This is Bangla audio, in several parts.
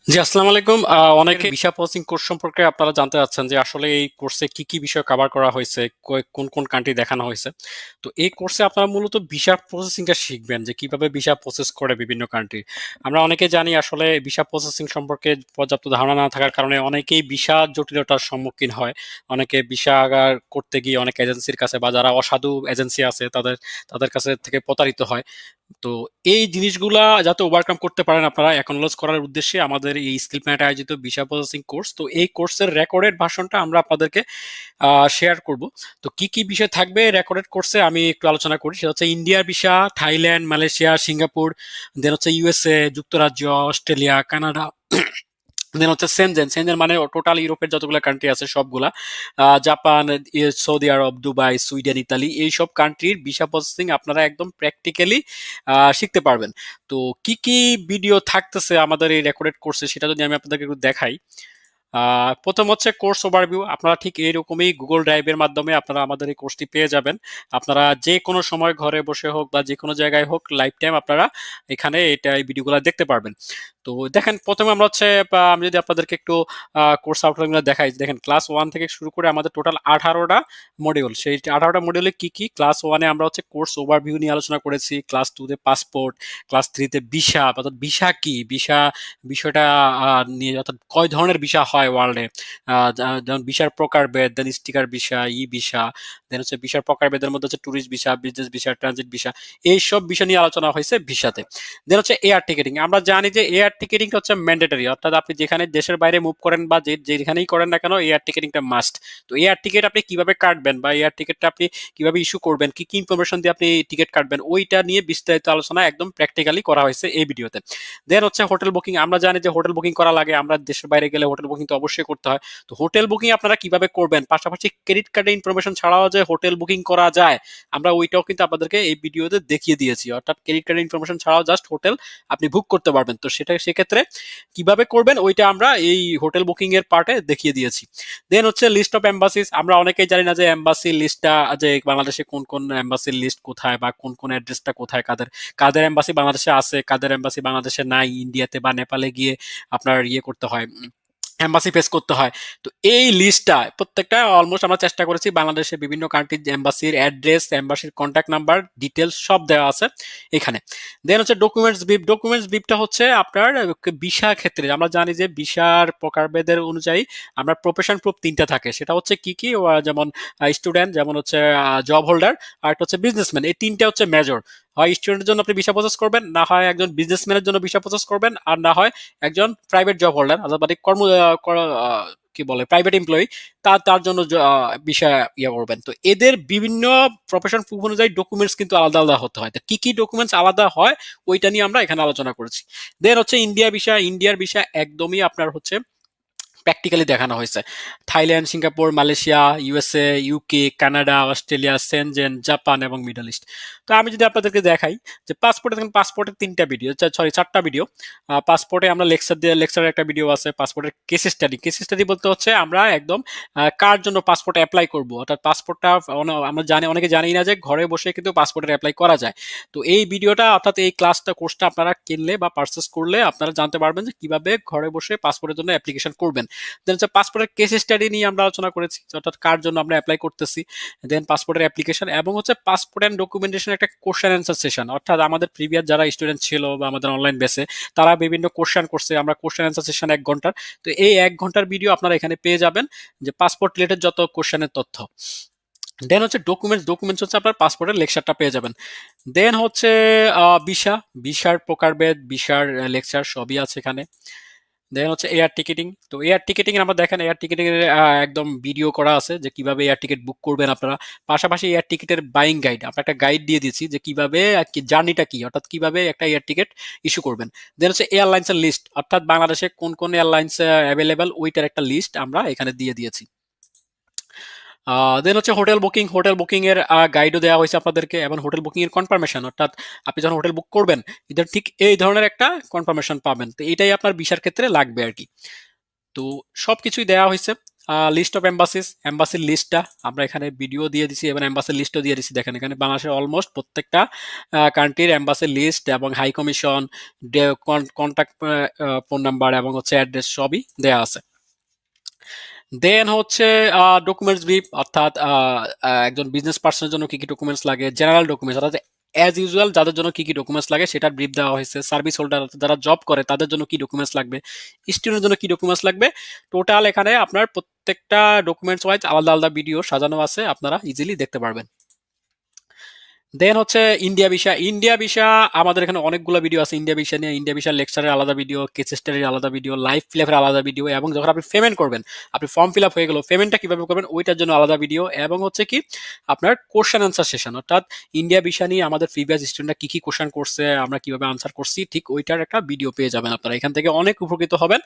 জি, আসসালামু আলাইকুম। অনেকে ভিসা প্রসেসিং কোর্স সম্পর্কে আপনারা জানতে চাচ্ছেন যে আসলে এই কোর্সে কি কি বিষয় কভার করা হয়েছে, কোন কোন কান্ট্রি দেখানো হয়েছে। তো এই কোর্সে আপনারা মূলত ভিসা প্রসেসিংটা শিখবেন যে কিভাবে ভিসা প্রসেস করে বিভিন্ন কান্ট্রি। আমরা অনেকে জানি আসলে ভিসা প্রসেসিং সম্পর্কে পর্যাপ্ত ধারণা না থাকার কারণে অনেকেই ভিসা জটিলতার সম্মুখীন হয়। অনেকে ভিসা করতে গিয়ে অনেক এজেন্সির কাছে বা যারা অসাধু এজেন্সি আছে তাদের তাদের কাছে থেকে প্রতারিত হয়। তো এই জিনিসগুলা যাতে ওভারকাম করতে পারেন আপনারা অ্যাকনোলেজ করার উদ্দেশ্যে আমাদের এই স্কিল প্ল্যানেট আয়োজিত ভিসা প্রসেসিং কোর্স, তো এই কোর্সের রেকর্ডেড ভার্সনটা আমরা আপনাদেরকে শেয়ার করব। তো কি কি বিষয় থাকবে রেকর্ডেড কোর্সে আমি একটু আলোচনা করি। সেটা হচ্ছে ইন্ডিয়ার ভিসা, থাইল্যান্ড, মালয়েশিয়া, সিঙ্গাপুর, দেন হচ্ছে ইউএসএ, যুক্তরাজ্য, অস্ট্রেলিয়া, কানাডা, দেন হচ্ছে সেনজেন। সেনজেন মানে টোটাল ইউরোপের যতগুলো কান্ট্রি আছে সবগুলা, জাপান, সৌদি আরব, দুবাই, সুইডেন, ইতালি, এইসব কান্ট্রির ভিসা প্রসেসিং আপনারা একদম প্র্যাকটিক্যালি শিখতে পারবেন। তো কি কি ভিডিও থাকতেছে আমাদের এই রেকর্ডেড কোর্সে সেটা যদি আমি আপনাদেরকে একটু দেখাই। প্রথম হচ্ছে কোর্স ওভারভিউ। আপনারা ঠিক এইরকমই গুগল ড্রাইভের মাধ্যমে আপনারা আমাদের এই কোর্সটি পেয়ে যাবেন। আপনারা যে কোনো সময় ঘরে বসে হোক বা যে কোনো জায়গায় হোক লাইফ টাইম আপনারা এখানে এই ভিডিওগুলো দেখতে পারবেন। তো দেখেন, প্রথমে আমরা হচ্ছে আমি যদি আপনাদেরকে একটু কোর্স আউটলাইনগুলো দেখাই। দেখেন, ক্লাস ওয়ান থেকে শুরু করে আমাদের টোটাল 18টা মডিউল। সেই 18টা মডিউলে কি কি, ক্লাস ওয়ানে আমরা হচ্ছে কোর্স ওভারভিউ নিয়ে আলোচনা করেছি, ক্লাস টুতে পাসপোর্ট, ক্লাস থ্রিতে ভিসা, অর্থাৎ ভিসা কি, ভিসা বিষয়টা নিয়ে, অর্থাৎ কয় ধরনের ভিসা হয় ওয়ার্ল্ডে, যেমন ভিসার প্রকারভেদ, দেন স্টিকার ভিসা, ই ভিসা, দেন হচ্ছে ভিসার প্রকারভেদের মধ্যে হচ্ছে tourist visa, business visa, transit visa, এইসব বিষয় নিয়ে আলোচনা হয়েছে ভিসাতে। দেন হচ্ছে এয়ার টিকেটিং। আমরা জানি যে এয়ার টিকেটিং হচ্ছে ম্যান্ডেটরি, অর্থাৎ আপনি যেখানে দেশের বাইরে মুভ করেন বা যেখানেই করেন না কেন এয়ার টিকেটিংটা মাস্ট। তো এয়ার টিকেট আপনি কিভাবে কাটবেন বা এয়ার টিকেটটা আপনি কিভাবে ইস্যু করবেন, কি কি ইনফরমেশন দিয়ে আপনি টিকিট কাটবেন, ওইটা নিয়ে বিস্তারিত আলোচনা একদম প্র্যাকটিক্যালি করা হয়েছে এই ভিডিওতে। দেন হচ্ছে হোটেল বুকিং। আমরা জানি যে হোটেল বুকিং করা লাগে, আমরা দেশের বাইরে গেলে হোটেল বুকিং তো অবশ্যই করতে হয়। তো হোটেল বুকিং আপনারা কিভাবে করবেন, পাশাপাশি ক্রেডিট কার্ডের ইনফরমেশন ছাড়াও যে হোটেল বুকিং করা যায়, আমরা ওইটাও কিন্তু আপনাদেরকে এই ভিডিওতে দেখিয়ে দিয়েছি। অর্থাৎ ক্রেডিট কার্ডের ইনফরমেশন ছাড়াও জাস্ট হোটেল আপনি বুক করতে পারবেন। তো সেক্ষেত্রে কিভাবে করবেন ওইটা আমরা এই হোটেল বুকিং এর পার্টে দেখিয়ে দিয়েছি। দেন হচ্ছে লিস্ট অফ এম্বাসিস। আমরা অনেকেই জানি না যে এম্বাসি লিস্টটা, যে বাংলাদেশে কোন কোন এম্বাসির লিস্ট কোথায় বা কোন কোন অ্যাড্রেসটা কোথায়, কাদের কাদের এম্বাসি বাংলাদেশে আছে, কাদের এম্বাসি বাংলাদেশে নাই, ইন্ডিয়াতে বা নেপালে গিয়ে আপনার ইয়ে করতে হয়, এম্বাসি ফেস করতে হয়। তো এই লিস্টটা প্রত্যেকটা অলমোস্ট আমরা চেষ্টা করেছি, বাংলাদেশের বিভিন্ন কান্ট্রির এম্বাসির অ্যাড্রেস, এম্বাসির কন্ট্যাক্ট নাম্বার, ডিটেলস সব দেওয়া আছে এখানে। দেন হচ্ছে ডকুমেন্টস বিপ। ডকুমেন্টস বিপটা হচ্ছে আপনার ভিসা ক্ষেত্রে আমরা জানি যে ভিসার প্রকারভেদের অনুযায়ী আমরা প্রফেশন প্রুফ তিনটা থাকে। সেটা হচ্ছে কি কি, যেমন স্টুডেন্ট, যেমন হচ্ছে জব হোল্ডার, আর একটা হচ্ছে বিজনেসম্যান। এই তিনটা হচ্ছে মেজর। হয় স্টুডেন্টের জন্য আপনি ভিসা প্রসেস করবেন, না হয় একজন বিজনেসম্যানের জন্য ভিসা প্রসেস করবেন, আর না হয় একজন প্রাইভেট জব হোল্ডার, অর্থাৎ মানে কি বলে প্রাইভেট এমপ্লয়ি, তার তার জন্য বিষয় ইয়ে করবেন। তো এদের বিভিন্ন প্রফেশন প্রুফ অনুযায়ী ডকুমেন্টস কিন্তু আলাদা আলাদা হতে হয়। তো কি কি ডকুমেন্টস আলাদা হয় ওইটা নিয়ে আমরা এখানে আলোচনা করেছি। দেন হচ্ছে ইন্ডিয়া বিষয়। ইন্ডিয়ার বিষয় একদমই আপনার হচ্ছে প্র্যাকটিক্যালি দেখানো হয়েছে। Thailand, Singapore, Malaysia, USA, UK, Canada, Australia, Schengen, Japan এবং মিডল ইস্ট। তো আমি যদি আপনাদেরকে দেখাই যে পাসপোর্টে, দেখেন পাসপোর্টের তিনটা ভিডিও, সরি চারটা ভিডিও। পাসপোর্টে আমরা লেকচারের একটা ভিডিও আছে। পাসপোর্টের কেস স্টাডি। কেস স্টাডি বলতে হচ্ছে আমরা একদম কার জন্য পাসপোর্ট অ্যাপ্লাই করব, অর্থাৎ পাসপোর্টটা আমরা জানি, অনেকে জানি না যে ঘরে বসে কিন্তু পাসপোর্টের অ্যাপ্লাই করা যায়। তো এই ভিডিওটা, অর্থাৎ এই কোর্সটা আপনারা কিনলে বা পারচেস করলে আপনারা জানতে পারবেন যে কিভাবে ঘরে বসে পাসপোর্টের জন্য অ্যাপ্লিকেশন করবেন। দেন হচ্ছে পাসপোর্টের কেস স্টাডি নিয়ে আমরা আলোচনা করেছি, অর্থাৎ কার জন্য আমরা অ্যাপ্লাই করতেছি। দেন পাসপোর্টের অ্যাপ্লিকেশন এবং হচ্ছে পাসপোর্ট অ্যান্ড ডকুমেন্টেশন একটা কোশ্চেন অ্যান্সার সেশন, অর্থাৎ আমাদের প্রিভিয়াস যারা স্টুডেন্ট ছিল বা আমাদের অনলাইন বেসে তারা বিভিন্ন কোশ্চেন করছে, আমরা কোশ্চেন অ্যান্সার সেশন 1 ঘন্টার। তো এই 1 ঘন্টার ভিডিও আপনারা এখানে পেয়ে যাবেন, যে পাসপোর্ট রিলেটেড যত কোশ্চেনের তথ্য। দেন হচ্ছে ডকুমেন্টস হচ্ছে আপনার পাসপোর্টের লেকচারটা পেয়ে যাবেন। দেন হচ্ছে ভিসা, ভিসার প্রকারভেদ, ভিসার লেকচার সবই আছে এখানে। দেন হচ্ছে এয়ার টিকেটিং। তো এয়ার টিকেটিং আমরা দেখেন, এয়ার টিকেটিং এর একদম ভিডিও করা আছে যে কিভাবে এয়ার টিকেট বুক করবেন আপনারা। পাশাপাশি এয়ার টিকেটের বাইং গাইড, আমরা একটা গাইড দিয়ে দিয়েছি যে কিভাবে জার্নিটা কি, অর্থাৎ কিভাবে একটা এয়ার টিকেট ইস্যু করবেন। দেন হচ্ছে এয়ারলাইন্সের লিস্ট, অর্থাৎ বাংলাদেশে কোন কোন এয়ারলাইন্স অ্যাভেলেবেল ওইটার একটা লিস্ট আমরা এখানে দিয়ে দিয়েছি। দেন হচ্ছে হোটেল বুকিং। হোটেল বুকিং এর গাইডও দেওয়া হয়েছে আপনাদেরকে, এবং হোটেল বুকিং এর কনফার্মেশন, অর্থাৎ আপনি যখন হোটেল বুক করবেন এদের ঠিক এই ধরনের একটা কনফার্মেশন পাবেন। তো এটাই আপনার ভিসার ক্ষেত্রে লাগবে আর কি। তো সবকিছুই দেওয়া হয়েছে। লিস্ট অফ এম্বাসিস, এম্বাসির লিস্টটা আমরা এখানে ভিডিও দিয়ে দিছি এবং এম্বাসির লিস্টও দিয়ে দিছি। দেখেন এখানে বাংলাদেশের অলমোস্ট প্রত্যেকটা কান্ট্রির এম্বাসির লিস্ট এবং high commission, contact phone number এবং হচ্ছে অ্যাড্রেস সবই দেয়া আছে। দেন হচ্ছে ডকুমেন্টস ব্রিফ, অর্থাৎ একজন বিজনেস পার্সনের জন্য কি কি ডকুমেন্টস লাগে, জেনারেল ডকুমেন্টস অর্থাৎ অ্যাজ ইউজুয়াল যাদের জন্য কি কি ডকুমেন্টস লাগে সেটার ব্রিফ দেওয়া হয়েছে। সার্ভিস হোল্ডার যারা জব করে তাদের জন্য কি ডকুমেন্টস লাগবে, স্টুডেন্টের জন্য কি ডকুমেন্টস লাগবে, টোটাল এখানে আপনার প্রত্যেকটা ডকুমেন্টস ওয়াইজ আলাদা আলাদা ভিডিও সাজানো আছে, আপনারা ইজিলি দেখতে পারবেন। দেন হচ্ছে ইন্ডিয়া ভিসা। ইন্ডিয়া ভিসা আমাদের এখানে অনেকগুলো ভিডিও আছে ইন্ডিয়া ভিসা নিয়ে। ইন্ডিয়া ভিসা লেকচারের আলাদা ভিডিও, কেস স্টাডির আলাদা ভিডিও, লাইভ ফিল আপের আলাদা ভিডিও, এবং যখন আপনি পেমেন্ট করবেন, আপনি ফর্ম ফিল আপ হয়ে গেল, পেমেন্টটা কিভাবে করবেন ওইটার জন্য আলাদা ভিডিও, এবং হচ্ছে কি আপনার কোশ্চেন আনসার সেশন, অর্থাৎ ইন্ডিয়া ভিসা নিয়ে আমাদের প্রিভিয়াস স্টুডেন্টরা কি কি কোশ্চেন করছে, আমরা কিভাবে আনসার করছি, ঠিক ওইটার একটা ভিডিও পেয়ে যাবেন আপনারা। এখান থেকে অনেক উপকৃত হবেন।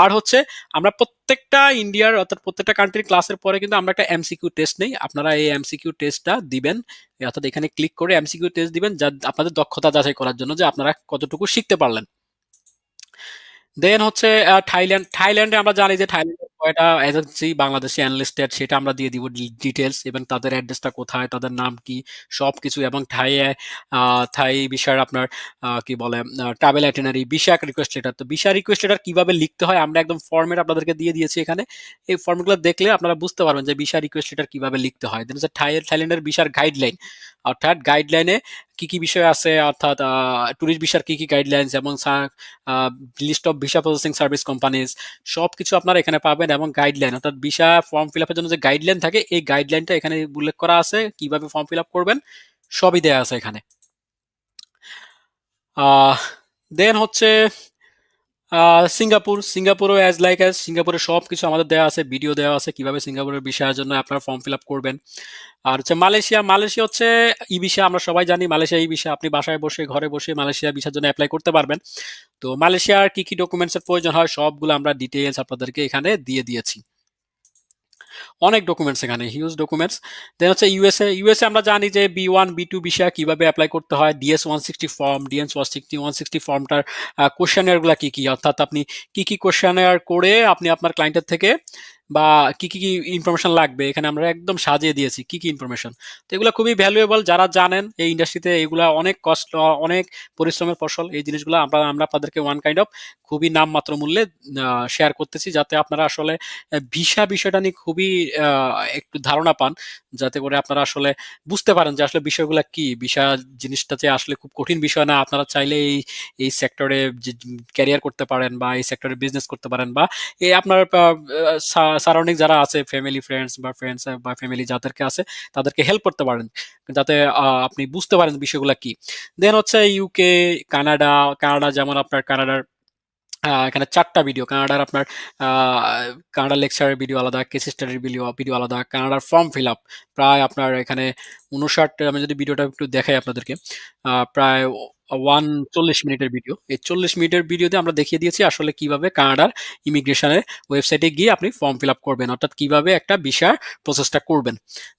আর হচ্ছে আমরা প্রত্যেকটা ইন্ডিয়ার অর্থাৎ প্রত্যেকটা কান্ট্রির ক্লাসের পরে কিন্তু আমরা একটা এমসিকিউ টেস্ট নেই, আপনারা এই এমসিকিউ টেস্টটা দিবেন, অর্থাৎ এখানে ক্লিক করে এমসিকিউ টেস্ট দিবেন যা আপনাদের দক্ষতা যাচাই করার জন্য যে আপনারা কতটুকু শিখতে পারলেন। দেন হচ্ছে থাইল্যান্ড। থাইল্যান্ডে আমরা জানি যে থাইল্যান্ডের কয়টা এজেন্সি বাংলাদেশে অ্যানলিস্টেড সেটা আমরা দিয়ে দিব ডিটেলস, এবং তাদের অ্যাড্রেসটা কোথায়, তাদের নাম কি, সব কিছু, এবং থাই বিষয়ের আপনার কি বলে travel itinerary, visa request letter. তো ভিসা রিকোয়েস্ট লেটার কিভাবে লিখতে হয় আমরা একদম ফর্মেট আপনাদেরকে দিয়ে দিয়েছি এখানে। এই ফর্মগুলো দেখলে আপনারা বুঝতে পারবেন যে ভিসা রিকোয়েস্ট লেটার কিভাবে লিখতে হয়। দেন হচ্ছে থাইল্যান্ডের ভিসার গাইডলাইন, অর্থাৎ গাইডলাইনে কি কি বিষয় আছে, অর্থাৎ ট্যুরিস্ট ভিসার কি কি গাইডলাইন্স, এবং list of visa processing service companies, সবকিছু আপনারা এখানে পাবেন, এবং গাইডলাইন অর্থাৎ ভিসা ফর্ম ফিল আপের জন্য যে গাইডলাইন থাকে এই গাইডলাইনটা এখানে উল্লেখ করা আছে, কিভাবে ফর্ম ফিল আপ করবেন সবই দেওয়া আছে এখানে। দেন হচ্ছে সিঙ্গাপুর। সিঙ্গাপুরও অ্যাজ সিঙ্গাপুরের সব কিছু আমাদের দেওয়া আছে, ভিডিও দেওয়া আছে কিভাবে সিঙ্গাপুরের বিষয়ের জন্য আপনারা ফর্ম ফিল আপ করবেন। আর হচ্ছে মালয়েশিয়া। মালয়েশিয়া হচ্ছে ই ভিসা, আমরা সবাই জানি মালয়েশিয়া ই ভিসা, আপনি বাসায় বসে ঘরে বসে মালয়েশিয়া ভিসার জন্য অ্যাপ্লাই করতে পারবেন। তো মালয়েশিয়ার কি কি ডকুমেন্টসের প্রয়োজন হয় সবগুলো আমরা ডিটেইলস আপনাদেরকে এখানে দিয়ে দিয়েছি। অনেক ডকুমেন্টস এখানে, হিউজ ডকুমেন্টস। দেন হচ্ছে ইউএসএ। ইউএসএ আমরা জানি যে B1 B2 ভিসা কিভাবে অ্যাপ্লাই করতে হয়, DS-160 ফর্ম, DS-160 ফর্মটার কোশ্চেনারগুলো কি কি, অর্থাৎ আপনি কি কি কোশ্চেনার করে আপনি আপনার ক্লায়েন্টের থেকে বা কি কি ইনফরমেশন লাগবে এখানে আমরা একদম সাজিয়ে দিয়েছি কি কি ইনফরমেশন। তো এগুলো খুবই ভ্যালুয়েবল, যারা জানেন এই ইন্ডাস্ট্রিতে এগুলা অনেক কষ্ট, অনেক পরিশ্রমের ফসল, এই জিনিসগুলো আমরা আমরা আপনাদেরকে ওয়ান কাইন্ড অফ খুবই নামমাত্র মূল্যে শেয়ার করতেছি, যাতে আপনারা আসলে ভিসা বিষয়টা নিয়ে খুবই একটু ধারণা পান, যাতে করে আপনারা আসলে বুঝতে পারেন যে আসলে বিষয়গুলো কি, ভিসা জিনিসটা যে আসলে খুব কঠিন বিষয় না, আপনারা চাইলে এই এই সেক্টরে ক্যারিয়ার করতে পারেন বা এই সেক্টরে বিজনেস করতে পারেন, বা এই আপনার সারাউন্ডিং যারা আছে ফ্যামিলি ফ্রেন্ডস বা ফ্যামিলি যাদেরকে আছে তাদেরকে হেল্প করতে পারেন, যাতে আপনি বুঝতে পারেন বিষয়গুলো কি। দেন হচ্ছে ইউকে, কানাডা। কানাডা যেমন আপনার কানাডার এখানে ৪টা ভিডিও, কানাডার আপনার কানাডার লেকচারের ভিডিও আলাদা, কেস স্টাডির ভিডিও ভিডিও আলাদা, কানাডার ফর্ম ফিল আপ প্রায় আপনার এখানে ৫৯, আমি যদি ভিডিওটা একটু দেখাই আপনাদেরকে, প্রায় ৪০ মিনিটের ভিডিও। এই ৪০ মিনিটের ভিডিওতে আমরা দেখিয়ে দিয়েছি আসলে কিভাবে কানাডার ইমিগ্রেশনের ওয়েবসাইটে গিয়ে আপনি ফর্ম ফিল আপ করবেন, অর্থাৎ কিভাবে একটা ভিসার প্রসেসটা করবেন।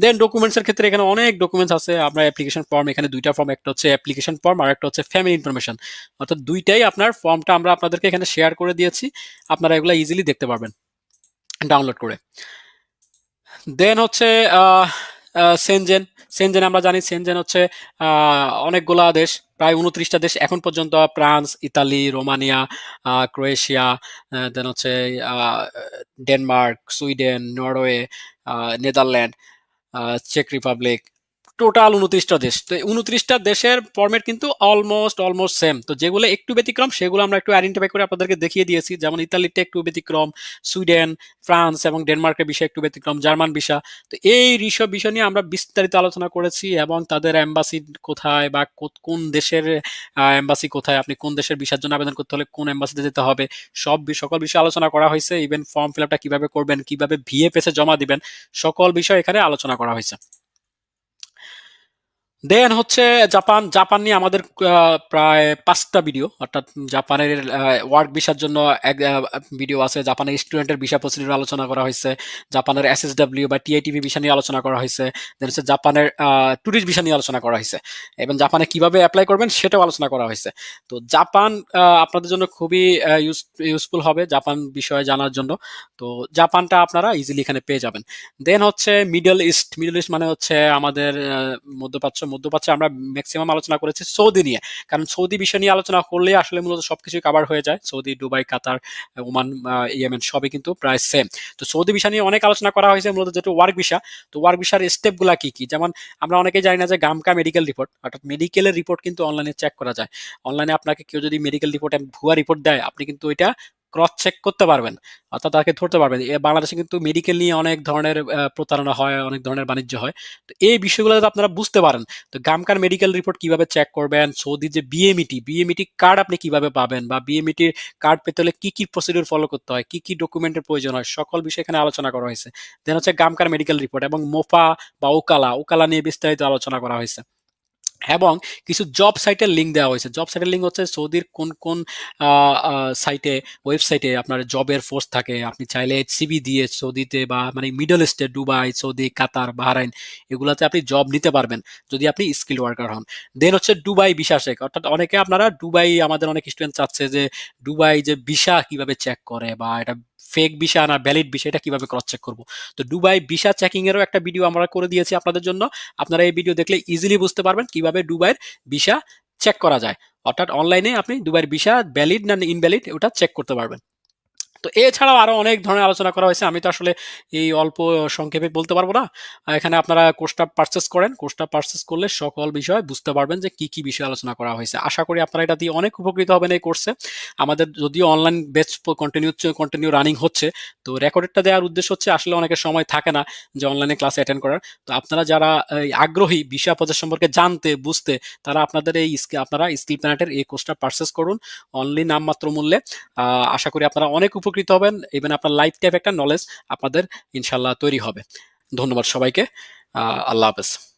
দেন ডকুমেন্টসের ক্ষেত্রে এখানে অনেক ডকুমেন্টস আছে। আপনার অ্যাপ্লিকেশন ফর্ম, এখানে ২টা ফর্ম, একটা হচ্ছে অ্যাপ্লিকেশন ফর্ম আর একটা হচ্ছে ফ্যামিলি ইনফরমেশন, অর্থাৎ ২টাই আপনার ফর্মটা আমরা আপনাদেরকে এখানে শেয়ার করে দিয়েছি, আপনারা এগুলো ইজিলি দেখতে পারবেন ডাউনলোড করে। দেন হচ্ছে সেনজেন। সেনজেন আমরা জানি সেনজেন হচ্ছে অনেকগুলা দেশ, প্রায় ২৯টা দেশ এখন পর্যন্ত, France, Italy, Romania, Croatia, then হচ্ছে ah, Denmark, Sweden, Norway, Netherland, চেক রিপাবলিক, টোটাল ২৯টা দেশ। তো ২৯টা দেশের ফরম্যাট কিন্তু অলমোস্ট সেম। তো যেগুলো একটু ব্যতিক্রম সেগুলো আমরা একটু আইডেন্টিফাই করে আপনাদেরকে দেখিয়ে দিয়েছি, যেমন ইতালিটা একটু ব্যতিক্রম, সুইডেন, ফ্রান্স এবং ডেনমার্কের বিষয় একটু ব্যতিক্রম, জার্মান বিষয়। তো এই সব বিষয় নিয়ে আমরা বিস্তারিত আলোচনা করেছি, এবং তাদের এম্বাসি কোথায় বা কোন দেশের এম্বাসি কোথায়, আপনি কোন দেশের ভিসার জন্য আবেদন করতে হলে কোন এম্বাসিতে যেতে হবে, সকল বিষয় আলোচনা করা হয়েছে। ইভেন ফর্ম ফিল আপটা কিভাবে করবেন, কিভাবে ভিএফএস এ জমা দিবেন, সকল বিষয় এখানে আলোচনা করা হয়েছে। দেন হচ্ছে জাপান নিয়ে আমাদের প্রায় 5টা ভিডিও, অর্থাৎ জাপানের ওয়ার্ক ভিসার জন্য এক ভিডিও আছে, জাপানের স্টুডেন্টের ভিসা প্রসিডিউর আলোচনা করা হয়েছে, জাপানের এসএসডব্লিউ বা টিআইটিভি ভিসা নিয়ে আলোচনা করা হয়েছে, দেন হচ্ছে জাপানের ট্যুরিস্ট ভিসা নিয়ে আলোচনা করা হয়েছে, এবং জাপানে কিভাবে অ্যাপ্লাই করবেন সেটাও আলোচনা করা হয়েছে। তো জাপান আপনাদের জন্য খুবই ইউজফুল হবে জাপান বিষয়ে জানার জন্য। তো জাপানটা আপনারা ইজিলি এখানে পেয়ে যাবেন। দেন হচ্ছে মিডল ইস্ট মানে হচ্ছে আমাদের মধ্যপ্রাচ্যে আমরা ম্যাক্সিমাম আলোচনা করেছি সৌদি নিয়ে, কারণ সৌদি বিষয় নিয়ে আলোচনা করলে আসলে মূলত সবকিছুই কভার হয়ে যায়। সৌদি, দুবাই, কাতার, ওমান, ইয়েমেন সবই কিন্তু প্রায় সেম। তো সৌদি বিষয় নিয়ে অনেক আলোচনা করা হয়েছে, মূলত যেটা ওয়ার্ক ভিসা। তো ওয়ার্ক ভিসার স্টেপগুলা কি কি, যেমন আমরা অনেকেই জানি না যে গামকা মেডিকেল রিপোর্ট, অর্থাৎ মেডিকেলের রিপোর্ট কিন্তু অনলাইনে চেক করা যায়। অনলাইনে আপনাকে কেউ যদি মেডিকেল রিপোর্ট ভুয়া রিপোর্ট দেয়, আপনি কিন্তু ওইটা ক্রস চেক করতে পারবেন, অর্থাৎ তাকে ধরতে পারবেন। বাংলাদেশে কিন্তু মেডিকেল নিয়ে অনেক ধরনের প্রতারণা হয়, অনেক ধরনের বাণিজ্য হয়। তো এই বিষয়গুলো যাতে আপনারা বুঝতে পারেন, তো গামকার মেডিকেল রিপোর্ট কিভাবে চেক করবেন, সৌদির যে বিএমইটি কার্ড আপনি কিভাবে পাবেন, বা বিএমইটির কার্ড পেতে হলে কি কি প্রসিডিউর ফলো করতে হয়, কি কি ডকুমেন্টের প্রয়োজন হয়, সকল বিষয় এখানে আলোচনা করা হয়েছে। দেন হচ্ছে গামকার মেডিকেল রিপোর্ট এবং মোফা বা ওকালা নিয়ে বিস্তারিত আলোচনা করা হয়েছে। এবং কিছু জব সাইটের লিঙ্ক দেওয়া হয়েছে। জব সাইটের লিঙ্ক হচ্ছে সৌদির কোন কোন সাইটে, ওয়েবসাইটে আপনার জবের ফোর্স থাকে, আপনি চাইলে সিভি দিয়ে সৌদিতে বা মানে মিডল ইস্টে দুবাই, সৌদি, কাতার, বাহরাইন এগুলাতে আপনি জব নিতে পারবেন যদি আপনি স্কিল ওয়ার্কার হন। দেন হচ্ছে দুবাই ভিসা চেক, অর্থাৎ অনেকে আপনারা দুবাই, আমাদের অনেক স্টুডেন্ট চাচ্ছে যে দুবাই যে ভিসা কিভাবে চেক করে, বা এটা ফেক ভিসা না ভ্যালিড ভিসা, এটা কিভাবে ক্রস চেক করবো। তো দুবাই ভিসা চেকিং এরও একটা ভিডিও আমরা করে দিয়েছি আপনাদের জন্য। আপনারা এই ভিডিও দেখলে ইজিলি বুঝতে পারবেন কিভাবে দুবাইয়ের ভিসা চেক করা যায়, অর্থাৎ অনলাইনে আপনি দুবাইয়ের ভিসা ভ্যালিড না ইনভ্যালিড ওটা চেক করতে পারবেন। তো এছাড়াও আরো অনেক ধরনের আলোচনা করা হয়েছে, আমি তো আসলে এই অল্প সংক্ষেপে বলতে পারবো না। এখানে আপনারা কোর্সটা পারচেস করেন, কোর্সটা পারচেস করলে সকল বিষয় বুঝতে পারবেন যে কি কি বিষয় আলোচনা করা হয়েছে। আশা করি আপনারা এটা দিয়ে অনেক উপকৃত হবেন এই কোর্সে। আমাদের যদিও অনলাইন বেচ কন্টিনিউ রানিং হচ্ছে, তো রেকর্ডেডটা দেওয়ার উদ্দেশ্য হচ্ছে আসলে অনেকের সময় থাকে না যে অনলাইনে ক্লাস অ্যাটেন্ড করার। তো আপনারা যারা আগ্রহী বিষয় প্রজেক্ট সম্পর্কে জানতে বুঝতে, তারা আপনারা স্কিল প্ল্যানেটের এই কোর্সটা পারচেস করুন অনলি নামমাত্র মূল্যে। আশা করি আপনারা অনেক উপকৃত হবেন, ইভেন আপনার লাইফ টাইপ একটা নলেজ আপনাদের ইনশাল্লাহ তৈরি হবে। ধন্যবাদ সবাইকে। আল্লাহ হাফেজ।